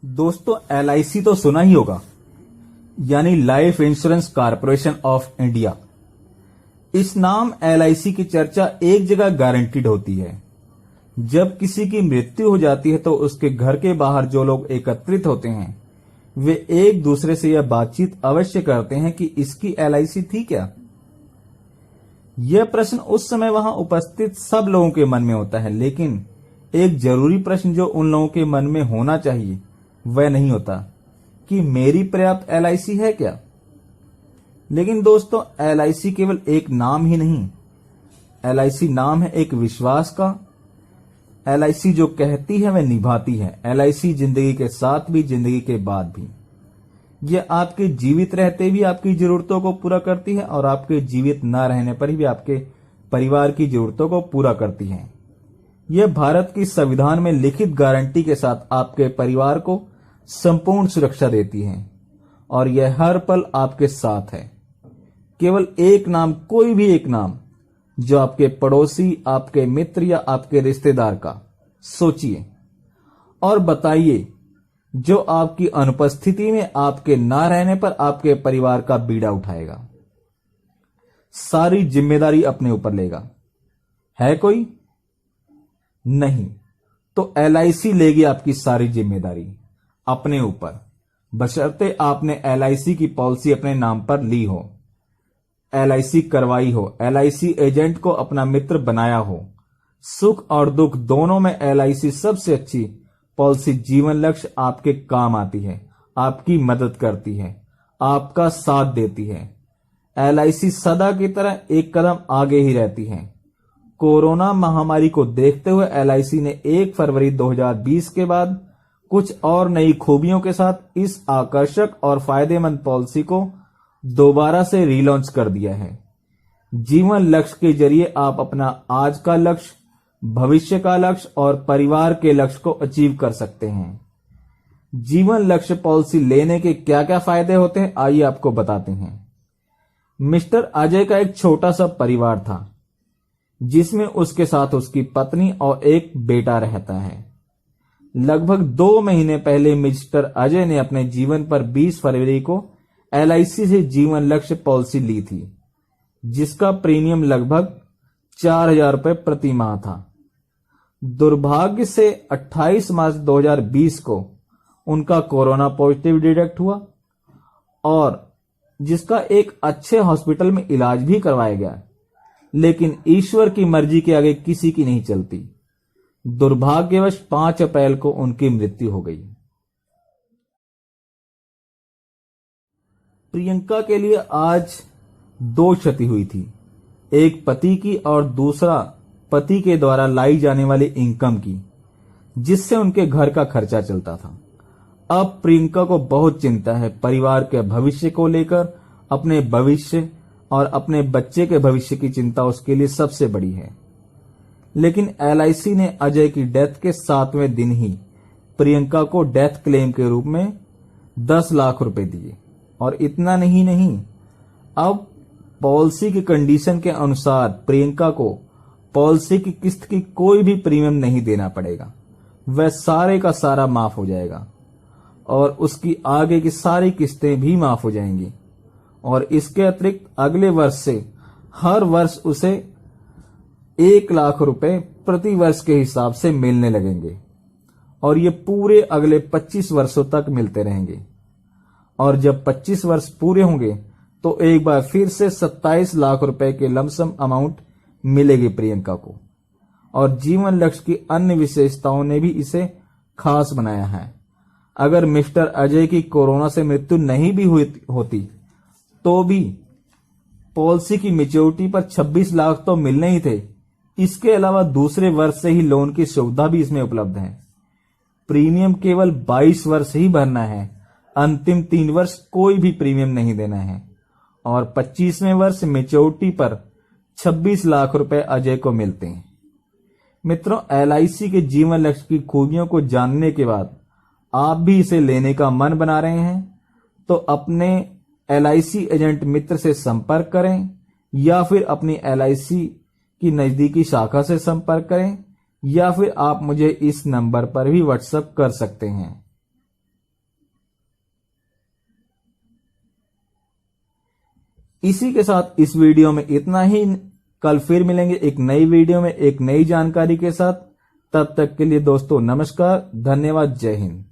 दोस्तों, एलआईसी तो सुना ही होगा, यानी life insurance corporation of India. इस नाम एलआईसी की चर्चा एक जगह गारंटीड होती है। जब किसी की मृत्यु हो जाती है तो उसके घर के बाहर जो लोग एकत्रित होते हैं वे एक दूसरे से यह बातचीत अवश्य करते हैं कि इसकी एलआईसी थी क्या। यह प्रश्न उस समय वहां उपस्थित सब लोगों के मन में होता है, लेकिन एक जरूरी प्रश्न जो उन लोगों के मन में होना चाहिए वह नहीं होता कि मेरी पर्याप्त एलआईसी है क्या। लेकिन दोस्तों, एलआईसी केवल एक नाम ही नहीं, एलआईसी नाम है एक विश्वास का। एलआईसी जो कहती है वह निभाती है। एलआईसी जिंदगी के साथ भी, जिंदगी के बाद भी। यह आपके जीवित रहते भी आपकी जरूरतों को पूरा करती है और आपके जीवित न रहने पर भी आपके परिवार की जरूरतों को पूरा करती है। यह भारत की संविधान में लिखित गारंटी के साथ आपके परिवार को संपूर्ण सुरक्षा देती है और यह हर पल आपके साथ है। केवल एक नाम, कोई भी एक नाम जो आपके पड़ोसी, आपके मित्र या आपके रिश्तेदार का, सोचिए और बताइए जो आपकी अनुपस्थिति में, आपके ना रहने पर आपके परिवार का बीड़ा उठाएगा, सारी जिम्मेदारी अपने ऊपर लेगा। है कोई? नहीं। तो एलआईसी लेगी आपकी सारी जिम्मेदारी अपने ऊपर, बशर्ते आपने एलआईसी की पॉलिसी अपने नाम पर ली हो, एलआईसी करवाई हो, एलआईसी एजेंट को अपना मित्र बनाया हो। सुख और दुख दोनों में एलआईसी सबसे अच्छी पॉलिसी जीवन लक्ष्य आपके काम आती है, आपकी मदद करती है, आपका साथ देती है। एलआईसी सदा की तरह एक कदम आगे ही रहती है। कोरोना महामारी को देखते हुए एलआईसी ने 1 फरवरी 2020 के बाद कुछ और नई खूबियों के साथ इस आकर्षक और फायदेमंद पॉलिसी को दोबारा से रीलॉन्च कर दिया है। जीवन लक्ष्य के जरिए आप अपना आज का लक्ष्य, भविष्य का लक्ष्य और परिवार के लक्ष्य को अचीव कर सकते हैं। जीवन लक्ष्य पॉलिसी लेने के क्या क्या फायदे होते हैं, आइए आपको बताते हैं। मिस्टर अजय का एक छोटा सा परिवार था जिसमें उसके साथ उसकी पत्नी और एक बेटा रहता है। लगभग 2 महीने पहले मिस्टर अजय ने अपने जीवन पर 20 फरवरी को एलआईसी से जीवन लक्ष्य पॉलिसी ली थी, जिसका प्रीमियम लगभग 4,000 रुपए प्रति माह था। दुर्भाग्य से 28 मार्च 2020 को उनका कोरोना पॉजिटिव डिटेक्ट हुआ और जिसका एक अच्छे हॉस्पिटल में इलाज भी करवाया गया, लेकिन ईश्वर की मर्जी के आगे किसी की नहीं चलती। दुर्भाग्यवश 5 अप्रैल को उनकी मृत्यु हो गई। प्रियंका के लिए आज 2 क्षति हुई थी, एक पति की और दूसरा पति के द्वारा लाई जाने वाली इनकम की, जिससे उनके घर का खर्चा चलता था। अब प्रियंका को बहुत चिंता है परिवार के भविष्य को लेकर। अपने भविष्य और अपने बच्चे के भविष्य की चिंता उसके लिए सबसे बड़ी है। लेकिन एलआईसी ने अजय की डेथ के 7वें दिन ही प्रियंका को डेथ क्लेम के रूप में 10 लाख रुपए दिए। और इतना नहीं, अब पॉलिसी की कंडीशन के अनुसार प्रियंका को पॉलिसी की किस्त की कोई भी प्रीमियम नहीं देना पड़ेगा, वह सारे का सारा माफ हो जाएगा और उसकी आगे की सारी किस्तें भी माफ हो जाएंगी। और इसके अतिरिक्त अगले वर्ष से हर वर्ष उसे 1 लाख रुपए प्रति वर्ष के हिसाब से मिलने लगेंगे और ये पूरे अगले 25 वर्षों तक मिलते रहेंगे। और जब 25 वर्ष पूरे होंगे तो एक बार फिर से 27 लाख रुपए के लमसम अमाउंट मिलेगी प्रियंका को। और जीवन लक्ष्य की अन्य विशेषताओं ने भी इसे खास बनाया है। अगर मिस्टर अजय की कोरोना से मृत्यु नहीं भी होती तो भी पॉलिसी की मैच्योरिटी पर 26 लाख तो मिलने ही थे। इसके अलावा दूसरे वर्ष से ही लोन की सुविधा भी इसमें उपलब्ध है। प्रीमियम केवल 22 वर्ष ही भरना है, अंतिम 3 वर्ष कोई भी प्रीमियम नहीं देना है। और 25वें वर्ष मैच्योरिटी पर 26 लाख रुपए अजय को मिलते हैं। मित्रों, एलआईसी के जीवन लक्ष्य की खूबियों को जानने के बाद आप भी इसे लेने का मन बना रहे हैं तो अपने एलआईसी एजेंट मित्र से संपर्क करें या फिर अपनी एलआईसी की नजदीकी शाखा से संपर्क करें या फिर आप मुझे इस नंबर पर भी व्हाट्सएप कर सकते हैं। इसी के साथ इस वीडियो में इतना ही। कल फिर मिलेंगे एक नई वीडियो में एक नई जानकारी के साथ। तब तक के लिए दोस्तों नमस्कार, धन्यवाद, जय हिंद।